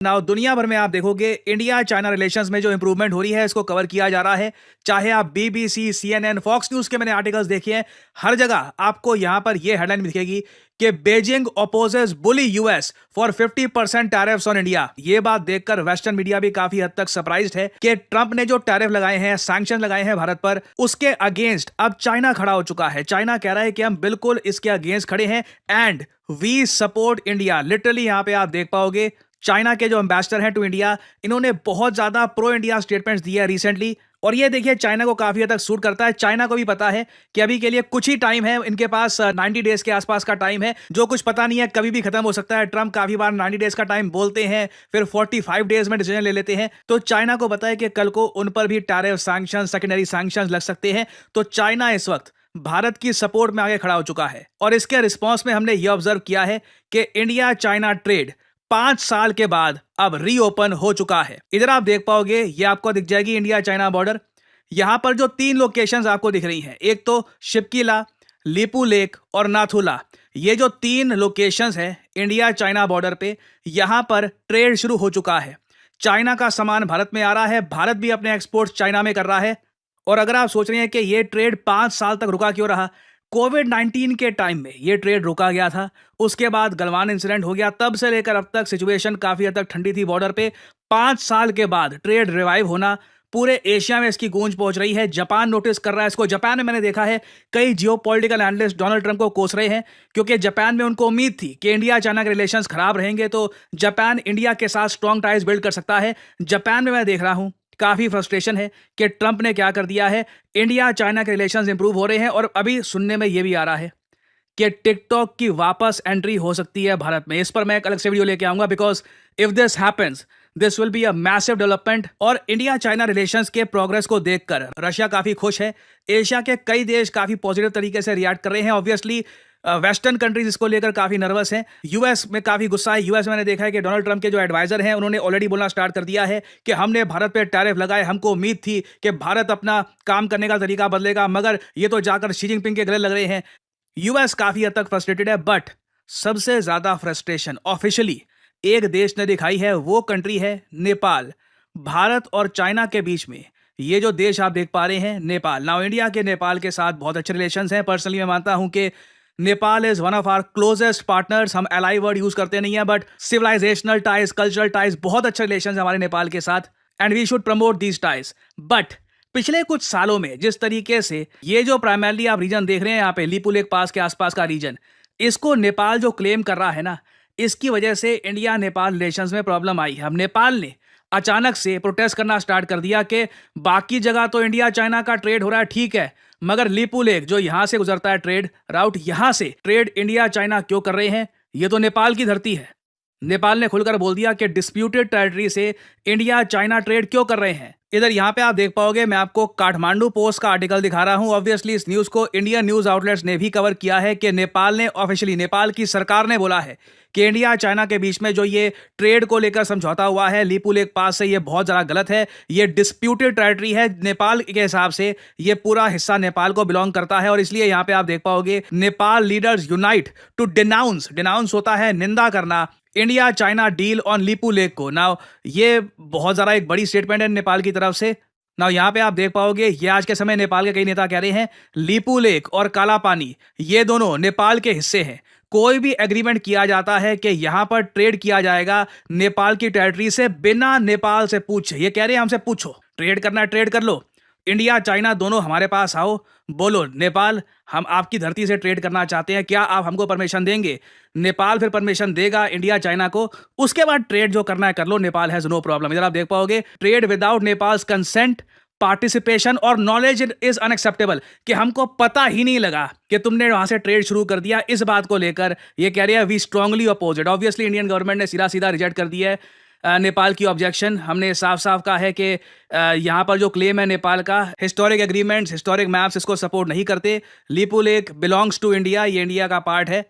Now दुनिया भर में आप देखोगे इंडिया चाइना रिलेशंस में जो इंप्रूवमेंट हो रही है इसको कवर किया जा रहा है। चाहे आप बीबीसी, सीएनएन, फॉक्स न्यूज के मैंने आर्टिकल्स देखे हैं, हर जगह आपको यहां पर यह हेडलाइन दिखेगी कि Beijing opposes bully US for 50% tariffs on India. ये बात देखकर वेस्टर्न मीडिया भी काफी हद तक सरप्राइज्ड है कि ट्रंप ने जो टैरिफ लगाए हैं, सैंक्शन लगाए हैं भारत पर, उसके अगेंस्ट अब चाइना खड़ा हो चुका है। चाइना कह रहा है कि हम बिल्कुल इसके अगेंस्ट खड़े हैं and we support India. Literally यहां पे आप देख पाओगे चाइना के जो एम्बेसडर हैं टू इंडिया, इन्होंने बहुत ज्यादा प्रो इंडिया स्टेटमेंट्स दिए रिसेंटली। और ये देखिए चाइना को काफी हद तक सूट करता है। चाइना को भी पता है कि अभी के लिए कुछ ही टाइम है, इनके पास 90 डेज के आसपास का टाइम है, जो कुछ पता नहीं है, कभी भी खत्म हो सकता है। ट्रंप काफी बार 90 डेज का टाइम बोलते हैं, फिर 45 डेज में डिसीजन ले लेते हैं। तो चाइना को पता है कि कल को उन पर भी टैरिफ सैंक्शन, सेकेंडरी सैंक्शन लग सकते हैं। तो चाइना इस वक्त भारत की सपोर्ट में आगे खड़ा हो चुका है। और इसके रिस्पॉन्स में हमने ये ऑब्जर्व किया है कि इंडिया चाइना ट्रेड 5 साल के बाद अब रीओपन हो चुका है। इधर आप देख पाओगे, ये आपको दिख जाएगी इंडिया चाइना बॉर्डर। यहां पर जो 3 लोकेशंस आपको दिख रही हैं, एक तो शिपकीला, लीपू लेक और नाथुला। ये जो 3 लोकेशंस हैं इंडिया चाइना बॉर्डर पे, यहां पर ट्रेड शुरू हो चुका है। चाइना का सामान भारत में आ रहा है, भारत भी अपने एक्सपोर्ट चाइना में कर रहा है। और अगर आप सोच रहे हैं कि ये ट्रेड 5 साल तक रुका क्यों रहा, कोविड-19 के टाइम में ये ट्रेड रोका गया था। उसके बाद गलवान इंसिडेंट हो गया, तब से लेकर अब तक सिचुएशन काफी हद तक ठंडी थी बॉर्डर पे। 5 साल के बाद ट्रेड रिवाइव होना, पूरे एशिया में इसकी गूंज पहुंच रही है। जापान नोटिस कर रहा है इसको। जापान में मैंने देखा है कई जियोपॉलिटिकल एनालिस्ट डोनाल्ड ट्रंप को कोस रहे हैं, क्योंकि जापान में उनको उम्मीद थी कि इंडिया चाइना के रिलेशंस खराब रहेंगे तो जापान इंडिया के साथ स्ट्रॉन्ग टाइज बिल्ड कर सकता है। जापान में मैं देख रहा हूं काफी फ्रस्ट्रेशन है कि ट्रंप ने क्या कर दिया है। इंडिया चाइना के रिलेशंस इंप्रूव हो रहे हैं और अभी सुनने में यह भी आ रहा है कि टिकटॉक की वापस एंट्री हो सकती है भारत में। इस पर मैं एक अलग से वीडियो लेके आऊंगा, because if this happens this will be a massive development. और इंडिया चाइना रिलेशंस के प्रोग्रेस को देखकर रशिया काफी खुश है। एशिया के कई देश काफी पॉजिटिव तरीके से रिएक्ट कर रहे हैं। ऑब्वियसली वेस्टर्न कंट्रीज इसको लेकर काफी नर्वस हैं। यूएस में काफी गुस्सा है। यूएस में मैंने देखा है कि डोनाल्ड ट्रंप के जो एडवाइजर हैं उन्होंने ऑलरेडी बोलना स्टार्ट कर दिया है कि हमने भारत पे टैरिफ लगाए, हमको उम्मीद थी कि भारत अपना काम करने का तरीका बदलेगा, मगर ये तो जाकर शी जिनपिंग के गले लग रहे हैं। यूएस काफी हद तक फ्रस्ट्रेटेड है, बट सबसे ज्यादा फ्रस्ट्रेशन ऑफिशियली एक देश ने दिखाई है, वो कंट्री है नेपाल। भारत और चाइना के बीच में ये जो देश आप देख पा रहे हैं, नेपाल। नाउ इंडिया के नेपाल के साथ बहुत अच्छे रिलेशंस हैं। पर्सनली मैं मानता हूं कि Nepal is one of our closest partners. हम एलाई वर्ड यूज करते नहीं है, but civilisational ties, cultural ties, बहुत अच्छे रिलेशन हमारे नेपाल के साथ and we should promote these ties. But पिछले कुछ सालों में जिस तरीके से ये जो प्राइमरली आप रीजन देख रहे हैं यहाँ पे, लीपू लेक पास के आसपास का रीजन, इसको नेपाल जो क्लेम कर रहा है ना, इसकी वजह से इंडिया नेपाल रिलेशंस में प्रॉब्लम आई है। अब नेपाल ने अचानक से प्रोटेस्ट करना स्टार्ट कर दिया कि बाकी जगह तो इंडिया चाइना का ट्रेड हो रहा है, ठीक है, मगर लीपू लेक जो यहां से गुजरता है ट्रेड राउट, यहां से ट्रेड इंडिया चाइना क्यों कर रहे हैं? ये तो नेपाल की धरती है। नेपाल ने खुलकर बोल दिया कि डिस्प्यूटेड टेरिटरी से इंडिया चाइना ट्रेड क्यों कर रहे हैं। इधर यहां पे आप देख पाओगे, मैं आपको काठमांडू पोस्ट का आर्टिकल दिखा रहा हूं। ऑब्वियसली इस न्यूज को इंडियन न्यूज आउटलेट्स ने भी कवर किया है कि नेपाल ने ऑफिशियली, नेपाल की सरकार ने बोला है कि इंडिया चाइना के बीच में जो ये ट्रेड को लेकर समझौता हुआ है लीपू लेक पास से, ये बहुत ज़्यादा गलत है। ये डिस्प्यूटेड टेरिटरी है। नेपाल के हिसाब से ये पूरा हिस्सा नेपाल को बिलोंग करता है और इसलिए यहाँ पे आप देख पाओगे Nepal leaders unite to denounce होता है निंदा करना India China deal on Lipulekh को। नाउ ये बहुत ज़्यादा एक बड़ी स्टेटमेंट है नेपाल की तरफ से। नाउ यहाँ पे आप देख पाओगे, ये आज के समय नेपाल के कई नेता कह रहे हैं लीपू लेक और काला पानी ये दोनों नेपाल के हिस्से हैं। कोई भी एग्रीमेंट किया जाता है कि यहां पर ट्रेड किया जाएगा नेपाल की टेरिटरी से, बिना नेपाल से पूछे। ये कह रहे हैं हमसे पूछो, ट्रेड करना है ट्रेड कर लो, इंडिया चाइना दोनों हमारे पास आओ, बोलो नेपाल हम आपकी धरती से ट्रेड करना चाहते हैं, क्या आप हमको परमिशन देंगे? नेपाल फिर परमिशन देगा इंडिया चाइना को, उसके बाद ट्रेड जो करना है कर लो, नेपाल हैज नो प्रॉब्लम। इधर आप देख पाओगे trade without Nepals consent, participation और नॉलेज इज अनएक्सेप्टेबल, कि हमको पता ही नहीं लगा कि तुमने वहां से ट्रेड शुरू कर दिया। इस बात को लेकर ये कह रहे हैं we strongly oppose it. Obviously Indian government ने सीधा सीधा रिजेक्ट कर दिया है नेपाल की ऑब्जेक्शन। हमने साफ साफ कहा है कि यहाँ पर जो क्लेम है नेपाल का, हिस्टोरिक एग्रीमेंट्स, हिस्टोरिक मैप्स इसको सपोर्ट नहीं करते। Lipu lake belongs to India, ये इंडिया का पार्ट है।